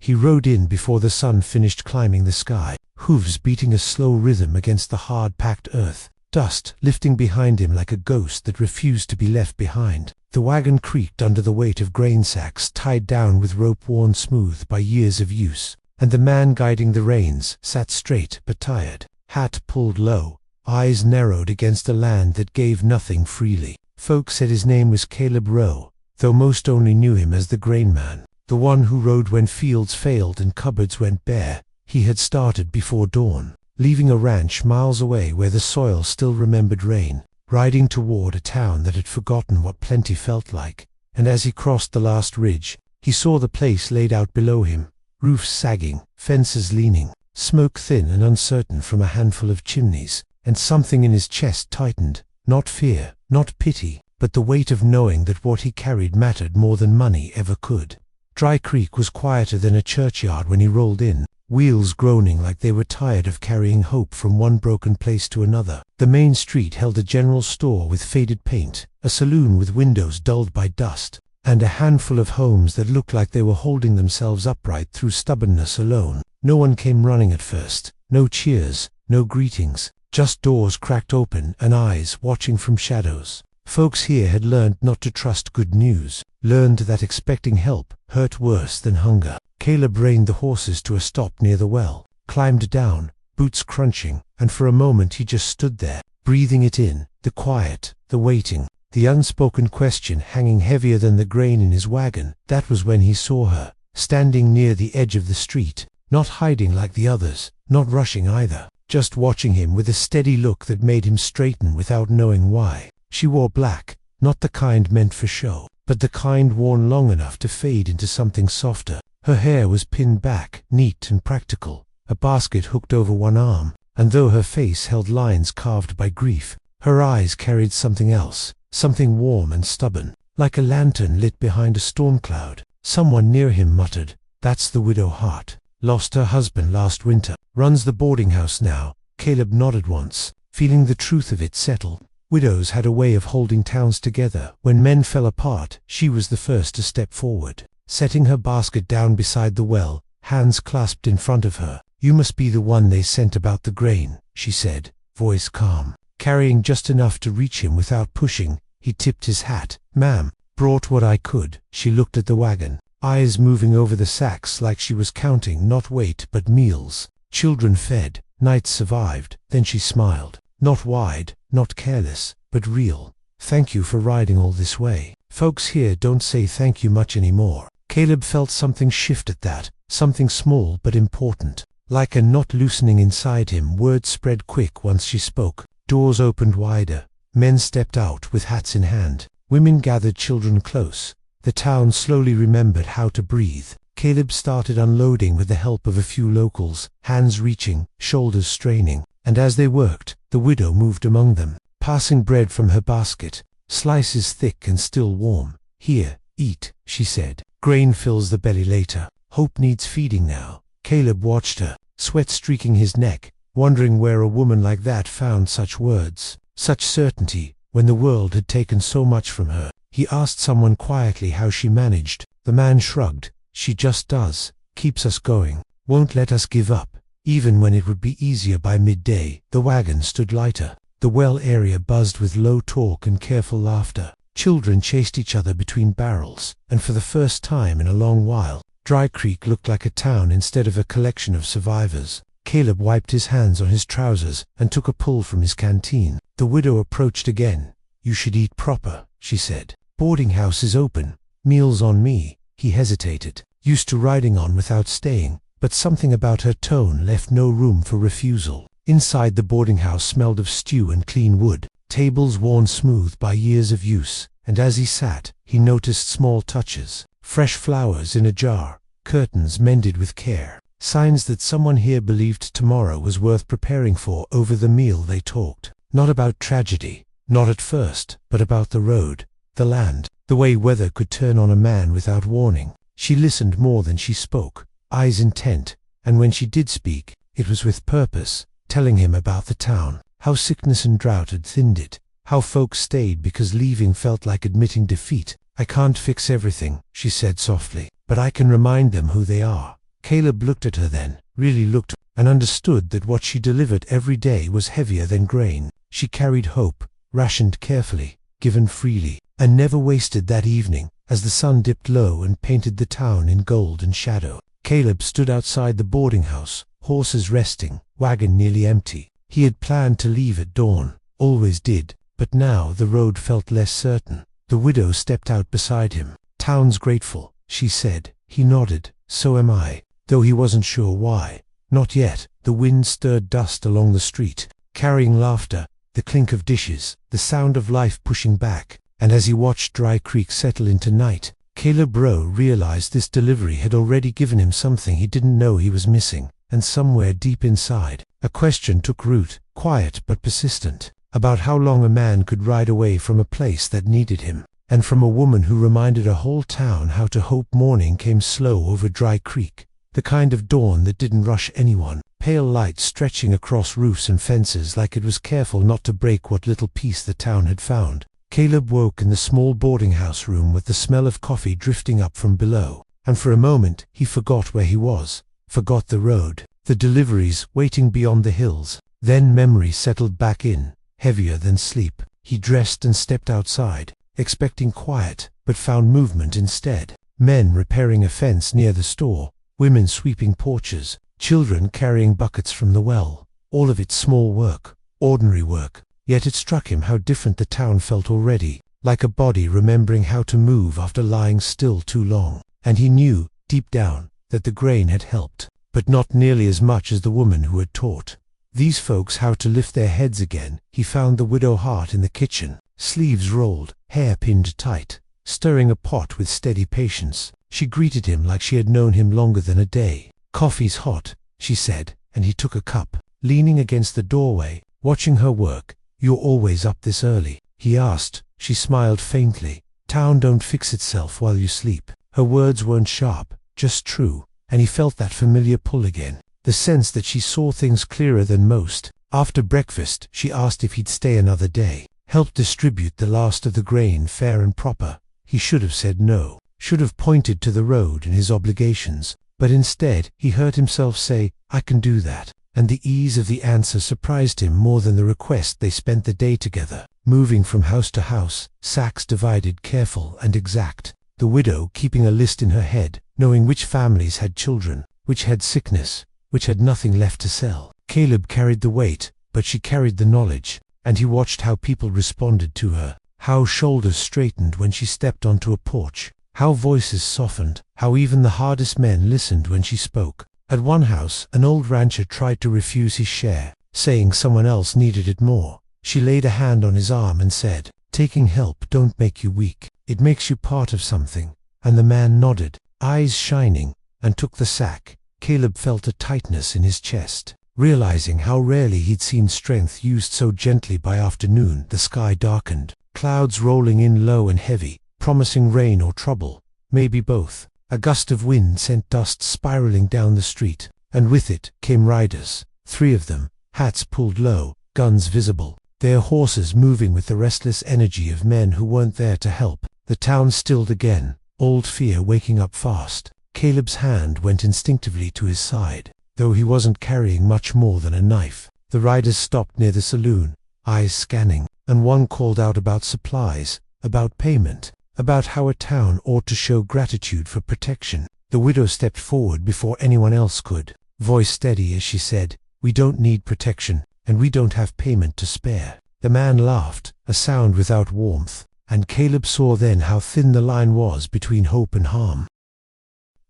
He rode in before the sun finished climbing the sky, hooves beating a slow rhythm against the hard-packed earth, dust lifting behind him like a ghost that refused to be left behind. The wagon creaked under the weight of grain sacks tied down with rope worn smooth by years of use, and the man guiding the reins sat straight but tired, hat pulled low, eyes narrowed against a land that gave nothing freely. Folks said his name was Caleb Rowe, though most only knew him as the grain man, the one who rode when fields failed and cupboards went bare. He had started before dawn, leaving a ranch miles away where the soil still remembered rain, riding toward a town that had forgotten what plenty felt like. And as he crossed the last ridge, he saw the place laid out below him, roofs sagging, fences leaning, smoke thin and uncertain from a handful of chimneys, and something in his chest tightened, not fear, not pity, but the weight of knowing that what he carried mattered more than money ever could. Dry Creek was quieter than a churchyard when he rolled in, wheels groaning like they were tired of carrying hope from one broken place to another. The main street held a general store with faded paint, a saloon with windows dulled by dust, and a handful of homes that looked like they were holding themselves upright through stubbornness alone. No one came running at first, no cheers, no greetings, just doors cracked open and eyes watching from shadows. Folks here had learned not to trust good news, learned that expecting help hurt worse than hunger. Caleb reined the horses to a stop near the well, climbed down, boots crunching, and for a moment he just stood there, breathing it in, the quiet, the waiting, the unspoken question hanging heavier than the grain in his wagon. That was when he saw her, standing near the edge of the street, not hiding like the others, not rushing either, just watching him with a steady look that made him straighten without knowing why. She wore black, not the kind meant for show, but the kind worn long enough to fade into something softer. Her hair was pinned back, neat and practical, a basket hooked over one arm, and though her face held lines carved by grief, her eyes carried something else, something warm and stubborn, like a lantern lit behind a storm cloud. Someone near him muttered, "That's the widow Hart. Lost her husband last winter. Runs the boarding house now." Caleb nodded once, feeling the truth of it settle. Widows had a way of holding towns together. When men fell apart, she was the first to step forward, setting her basket down beside the well, hands clasped in front of her. "You must be the one they sent about the grain," she said, voice calm. Carrying just enough to reach him without pushing, he tipped his hat. "Ma'am, brought what I could." She looked at the wagon, eyes moving over the sacks like she was counting not weight but meals. Children fed, nights survived. Then she smiled. Not wide, not careless, but real. "Thank you for riding all this way. Folks here don't say thank you much anymore." Caleb felt something shift at that, something small but important. Like a knot loosening inside him, words spread quick once she spoke. Doors opened wider. Men stepped out with hats in hand. Women gathered children close. The town slowly remembered how to breathe. Caleb started unloading with the help of a few locals, hands reaching, shoulders straining, and as they worked, the widow moved among them, passing bread from her basket, slices thick and still warm. "Here, eat," she said. "Grain fills the belly later. Hope needs feeding now." Caleb watched her, sweat streaking his neck, wondering where a woman like that found such words, such certainty, when the world had taken so much from her. He asked someone quietly how she managed. The man shrugged. "She just does, keeps us going, won't let us give up, even when it would be easier by midday." The wagon stood lighter. The well area buzzed with low talk and careful laughter. Children chased each other between barrels, and for the first time in a long while, Dry Creek looked like a town instead of a collection of survivors. Caleb wiped his hands on his trousers and took a pull from his canteen. The widow approached again. "You should eat proper," she said. "Boarding house is open. Meals on me." He hesitated, used to riding on without staying, but something about her tone left no room for refusal. Inside the boarding house smelled of stew and clean wood, tables worn smooth by years of use, and as he sat, he noticed small touches. Fresh flowers in a jar, curtains mended with care, signs that someone here believed tomorrow was worth preparing for. Over the meal they talked, not about tragedy, not at first, but about the road, the land, the way weather could turn on a man without warning. She listened more than she spoke, eyes intent, and when she did speak, it was with purpose, telling him about the town, how sickness and drought had thinned it, how folks stayed because leaving felt like admitting defeat. "I can't fix everything," she said softly, "but I can remind them who they are." Caleb looked at her then, really looked, and understood that what she delivered every day was heavier than grain. She carried hope, rationed carefully, given freely, and never wasted that evening, as the sun dipped low and painted the town in gold and shadow. Caleb stood outside the boarding house, horses resting, wagon nearly empty. He had planned to leave at dawn, always did, but now the road felt less certain. The widow stepped out beside him. "Town's grateful," she said. He nodded. "So am I," though he wasn't sure why. Not yet. The wind stirred dust along the street, carrying laughter, the clink of dishes, the sound of life pushing back, and as he watched Dry Creek settle into night, Caleb Rowe realized this delivery had already given him something he didn't know he was missing, and somewhere deep inside, a question took root, quiet but persistent, about how long a man could ride away from a place that needed him, and from a woman who reminded a whole town how to hope morning came slow over Dry Creek, the kind of dawn that didn't rush anyone, pale light stretching across roofs and fences like it was careful not to break what little peace the town had found. Caleb woke in the small boarding house room with the smell of coffee drifting up from below, and for a moment he forgot where he was, forgot the road, the deliveries waiting beyond the hills. Then memory settled back in, heavier than sleep. He dressed and stepped outside, expecting quiet, but found movement instead. Men repairing a fence near the store, women sweeping porches, children carrying buckets from the well, all of it small work, ordinary work. Yet it struck him how different the town felt already, like a body remembering how to move after lying still too long. And he knew, deep down, that the grain had helped, but not nearly as much as the woman who had taught these folks how to lift their heads again. He found the widow Hart in the kitchen, sleeves rolled, hair pinned tight, stirring a pot with steady patience. She greeted him like she had known him longer than a day. "Coffee's hot," she said, and he took a cup. Leaning against the doorway, watching her work. "You're always up this early?" he asked. She smiled faintly. "Town don't fix itself while you sleep." Her words weren't sharp, just true, and he felt that familiar pull again, the sense that she saw things clearer than most. After breakfast, she asked if he'd stay another day, help distribute the last of the grain fair and proper. He should have said no, should have pointed to the road and his obligations, but instead he heard himself say, "I can do that." And the ease of the answer surprised him more than the request. They spent the day together, moving from house to house, sacks divided, careful and exact, the widow keeping a list in her head, knowing which families had children, which had sickness, which had nothing left to sell. Caleb carried the weight, but she carried the knowledge, and he watched how people responded to her, how shoulders straightened when she stepped onto a porch, how voices softened, how even the hardest men listened when she spoke. At one house, an old rancher tried to refuse his share, saying someone else needed it more. She laid a hand on his arm and said, "Taking help don't make you weak. It makes you part of something." And the man nodded, eyes shining, and took the sack. Caleb felt a tightness in his chest, realizing how rarely he'd seen strength used so gently. By afternoon, the sky darkened, clouds rolling in low and heavy, promising rain or trouble, maybe both. A gust of wind sent dust spiraling down the street, and with it came riders, 3 of them, hats pulled low, guns visible, their horses moving with the restless energy of men who weren't there to help. The town stilled again, old fear waking up fast. Caleb's hand went instinctively to his side, though he wasn't carrying much more than a knife. The riders stopped near the saloon, eyes scanning, and one called out about supplies, about payment, about how a town ought to show gratitude for protection. The widow stepped forward before anyone else could, voice steady as she said, "We don't need protection, and we don't have payment to spare." The man laughed, a sound without warmth, and Caleb saw then how thin the line was between hope and harm.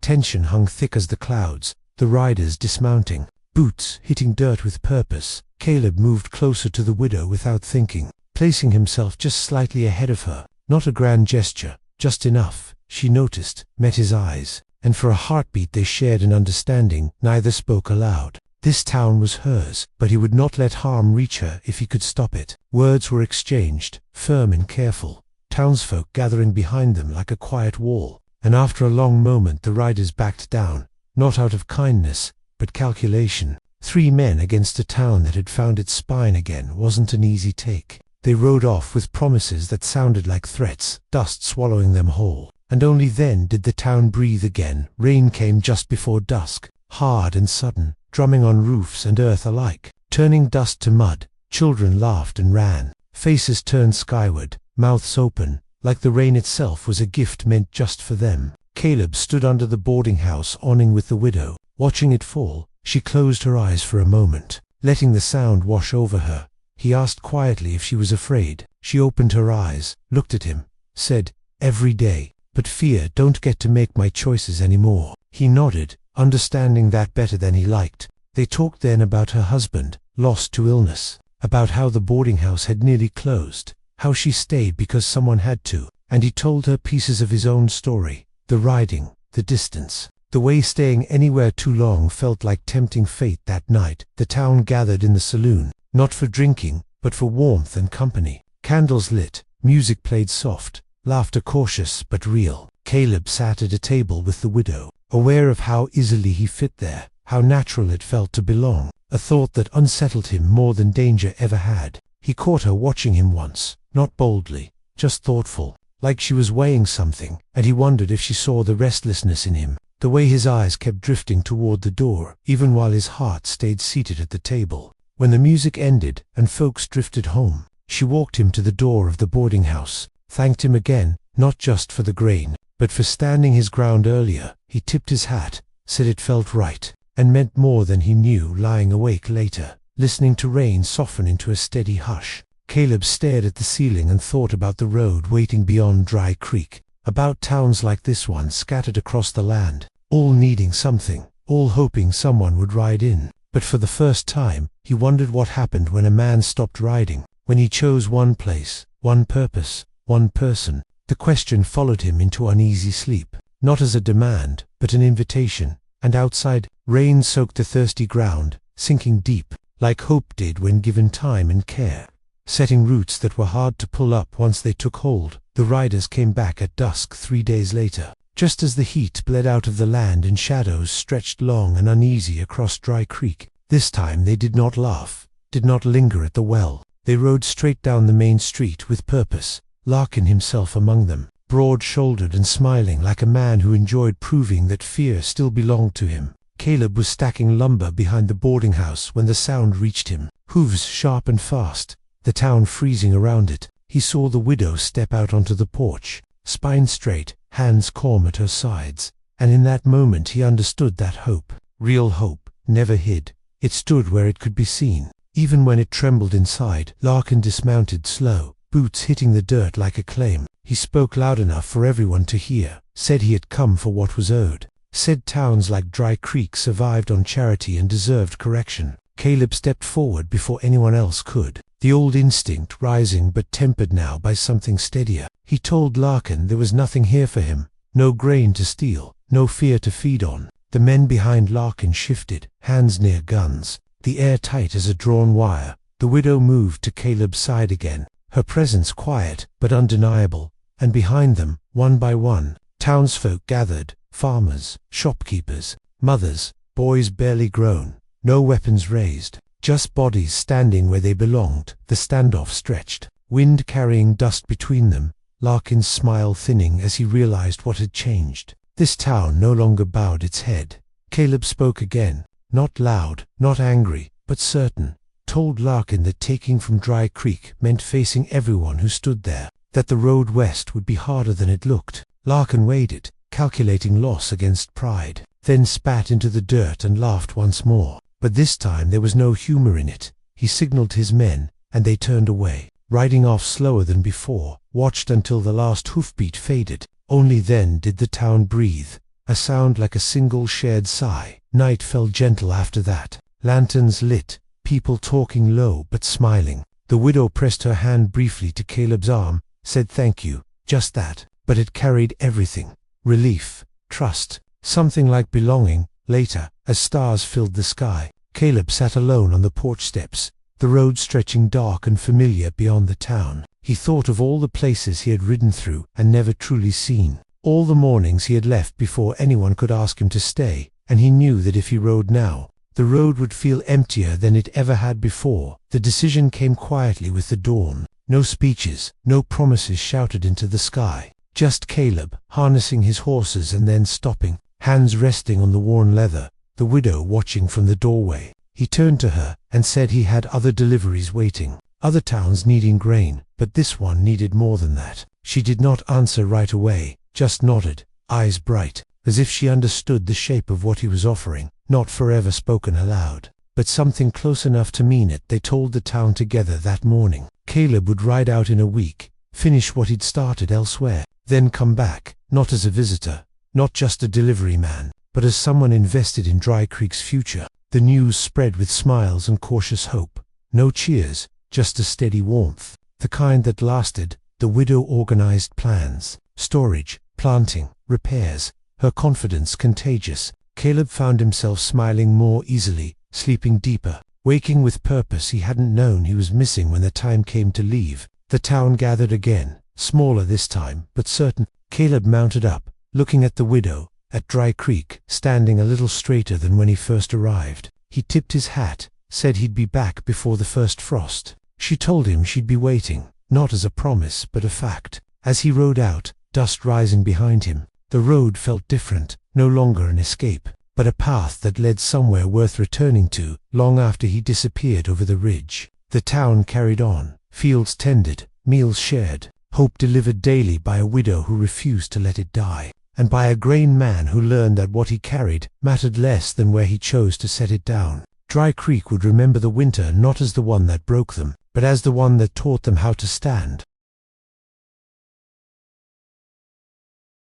Tension hung thick as the clouds, the riders dismounting, boots hitting dirt with purpose. Caleb moved closer to the widow without thinking, placing himself just slightly ahead of her. Not a grand gesture, just enough, she noticed, met his eyes, and for a heartbeat they shared an understanding. Neither spoke aloud. This town was hers, but he would not let harm reach her if he could stop it. Words were exchanged, firm and careful, townsfolk gathering behind them like a quiet wall, and after a long moment the riders backed down, not out of kindness, but calculation. 3 men against a town that had found its spine again wasn't an easy take. They rode off with promises that sounded like threats, dust swallowing them whole, and only then did the town breathe again. Rain came just before dusk, hard and sudden, drumming on roofs and earth alike, turning dust to mud. Children laughed and ran, faces turned skyward, mouths open, like the rain itself was a gift meant just for them. Caleb stood under the boarding house awning with the widow, watching it fall. She closed her eyes for a moment, letting the sound wash over her. He asked quietly if she was afraid. She opened her eyes, looked at him, said, "Every day, but fear don't get to make my choices anymore." He nodded, understanding that better than he liked. They talked then about her husband, lost to illness, about how the boarding house had nearly closed, how she stayed because someone had to, and he told her pieces of his own story, the riding, the distance, the way staying anywhere too long felt like tempting fate. That night, the town gathered in the saloon, not for drinking, but for warmth and company. Candles lit, music played soft, laughter cautious but real. Caleb sat at a table with the widow, aware of how easily he fit there, how natural it felt to belong, a thought that unsettled him more than danger ever had. He caught her watching him once, not boldly, just thoughtful, like she was weighing something, and he wondered if she saw the restlessness in him, the way his eyes kept drifting toward the door, even while his heart stayed seated at the table. When the music ended and folks drifted home, she walked him to the door of the boarding house, thanked him again, not just for the grain, but for standing his ground earlier. He tipped his hat, said it felt right, and meant more than he knew. Lying awake later, listening to rain soften into a steady hush, Caleb stared at the ceiling and thought about the road waiting beyond Dry Creek, about towns like this one scattered across the land, all needing something, all hoping someone would ride in. But for the first time, he wondered what happened when a man stopped riding, when he chose one place, one purpose, one person. The question followed him into uneasy sleep, not as a demand, but an invitation. And outside, rain soaked the thirsty ground, sinking deep, like hope did when given time and care, setting roots that were hard to pull up once they took hold. The riders came back at dusk 3 days later, just as the heat bled out of the land and shadows stretched long and uneasy across Dry Creek. This time they did not laugh, did not linger at the well. They rode straight down the main street with purpose, Larkin himself among them, broad-shouldered and smiling like a man who enjoyed proving that fear still belonged to him. Caleb was stacking lumber behind the boarding house when the sound reached him, hooves sharp and fast, the town freezing around it. He saw the widow step out onto the porch, spine straight, hands calm at her sides, and in that moment he understood that hope, real hope, never hid. It stood where it could be seen, even when it trembled inside. Larkin dismounted slow, boots hitting the dirt like a claim. He spoke loud enough for everyone to hear, said he had come for what was owed, said towns like Dry Creek survived on charity and deserved correction. Caleb stepped forward before anyone else could, the old instinct rising but tempered now by something steadier. He told Larkin there was nothing here for him, no grain to steal, no fear to feed on. The men behind Larkin shifted, hands near guns, the air tight as a drawn wire. The widow moved to Caleb's side again, her presence quiet but undeniable, and behind them, one by one, townsfolk gathered, farmers, shopkeepers, mothers, boys barely grown, no weapons raised, just bodies standing where they belonged. The standoff stretched, wind carrying dust between them, Larkin's smile thinning as he realized what had changed. This town no longer bowed its head. Caleb spoke again, not loud, not angry, but certain, told Larkin that taking from Dry Creek meant facing everyone who stood there, that the road west would be harder than it looked. Larkin weighed it, calculating loss against pride, then spat into the dirt and laughed once more. But this time there was no humor in it. He signaled his men, and they turned away, riding off slower than before, watched until the last hoofbeat faded. Only then did the town breathe, a sound like a single shared sigh. Night fell gentle after that, lanterns lit, people talking low but smiling. The widow pressed her hand briefly to Caleb's arm, said thank you, just that, but it carried everything. Relief, trust, something like belonging. Later, as stars filled the sky, Caleb sat alone on the porch steps, the road stretching dark and familiar beyond the town. He thought of all the places he had ridden through and never truly seen, all the mornings he had left before anyone could ask him to stay, and he knew that if he rode now, the road would feel emptier than it ever had before. The decision came quietly with the dawn. No speeches, no promises shouted into the sky. Just Caleb, harnessing his horses and then stopping, hands resting on the worn leather, the widow watching from the doorway. He turned to her and said he had other deliveries waiting, other towns needing grain, but this one needed more than that. She did not answer right away, just nodded, eyes bright, as if she understood the shape of what he was offering, not forever spoken aloud, but something close enough to mean it. They told the town together that morning. Caleb would ride out in a week, finish what he'd started elsewhere, then come back, not as a visitor, not just a delivery man, but as someone invested in Dry Creek's future. The news spread with smiles and cautious hope. No cheers, just a steady warmth, the kind that lasted. The widow organized plans, storage, planting, repairs, her confidence contagious. Caleb found himself smiling more easily, sleeping deeper, waking with purpose he hadn't known he was missing when the time came to leave. The town gathered again, smaller this time, but certain. Caleb mounted up, looking at the widow, at Dry Creek, standing a little straighter than when he first arrived. He tipped his hat, said he'd be back before the first frost. She told him she'd be waiting, not as a promise but a fact. As he rode out, dust rising behind him, the road felt different, no longer an escape, but a path that led somewhere worth returning to, long after he disappeared over the ridge. The town carried on, fields tended, meals shared, hope delivered daily by a widow who refused to let it die, and by a grain man who learned that what he carried mattered less than where he chose to set it down. Dry Creek would remember the winter not as the one that broke them, but as the one that taught them how to stand.